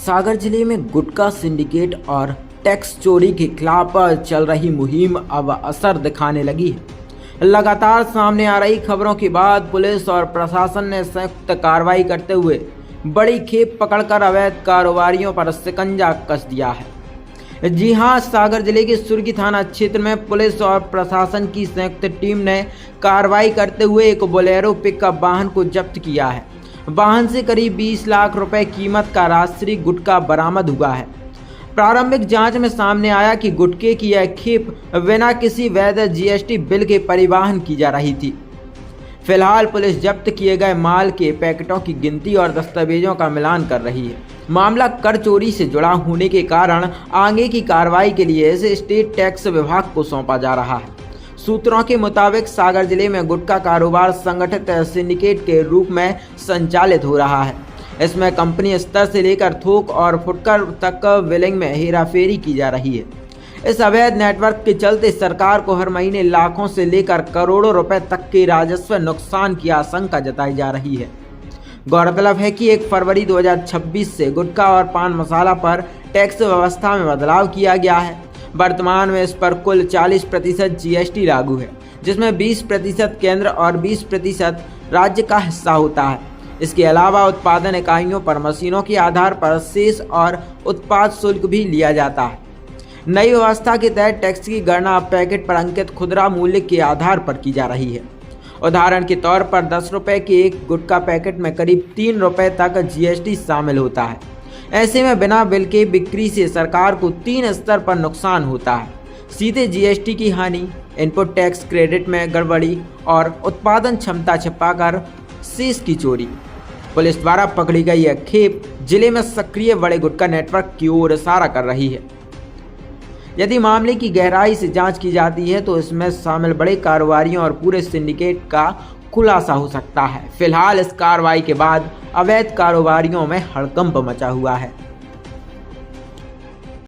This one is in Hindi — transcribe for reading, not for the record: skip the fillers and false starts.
सागर जिले में गुटखा सिंडिकेट और टैक्स चोरी के खिलाफ चल रही मुहिम अब असर दिखाने लगी है। लगातार सामने आ रही खबरों के बाद पुलिस और प्रशासन ने संयुक्त कार्रवाई करते हुए बड़ी खेप पकड़कर अवैध कारोबारियों पर शिकंजा कस दिया है। जी हां, सागर जिले के सुर्गी थाना क्षेत्र में पुलिस और प्रशासन की संयुक्त टीम ने कार्रवाई करते हुए एक बोलेरो पिकअप वाहन को जब्त किया है। वाहन से करीब 20 लाख रुपए कीमत का राष्ट्रीय गुटखा बरामद हुआ है। प्रारंभिक जांच में सामने आया कि गुटखे की यह खेप बिना किसी वैध जीएसटी बिल के परिवहन की जा रही थी। फिलहाल पुलिस जब्त किए गए माल के पैकेटों की गिनती और दस्तावेजों का मिलान कर रही है। मामला कर चोरी से जुड़ा होने के कारण आगे की कार्रवाई के लिए इसे स्टेट टैक्स विभाग को सौंपा जा रहा है। सूत्रों के मुताबिक सागर जिले में गुटखा कारोबार संगठित सिंडिकेट के रूप में संचालित हो रहा है। इसमें कंपनी स्तर से लेकर थोक और फुटकर तक बिलिंग में हेराफेरी की जा रही है। इस अवैध नेटवर्क के चलते सरकार को हर महीने लाखों से लेकर करोड़ों रुपए तक के राजस्व नुकसान की आशंका जताई जा रही है। गौरतलब है कि 1 फरवरी 2026 से गुटखा और पान मसाला पर टैक्स व्यवस्था में बदलाव किया गया है। वर्तमान में इस पर कुल 40% जीएसटी लागू है, जिसमें 20% केंद्र और 20% राज्य का हिस्सा होता है। इसके अलावा उत्पादन इकाइयों पर मशीनों के आधार पर शेष और उत्पाद शुल्क भी लिया जाता है। नई व्यवस्था के तहत टैक्स की गणना पैकेट पर अंकित खुदरा मूल्य के आधार पर की जा रही है। उदाहरण के तौर पर 10 रुपये के एक गुटखा पैकेट में करीब 3 रुपये तक जीएसटी शामिल होता है। ऐसे में बिना बिल के बिक्री से सरकार को 3 स्तर पर नुकसान होता है: सीधे जीएसटी की हानि, इनपुट टैक्स क्रेडिट में गड़बड़ी और उत्पादन क्षमता छिपाकर शेष की चोरी। पुलिस द्वारा पकड़ी गई यह खेप जिले में सक्रिय बड़े गुटखा नेटवर्क की ओर इशारा कर रही है। यदि मामले की गहराई से जांच की जाती है तो इसमें शामिल बड़े कारोबारियों और पूरे सिंडिकेट का खुलासा हो सकता है। फिलहाल इस कार्रवाई के बाद अवैध कारोबारियों में हड़कंप मचा हुआ है।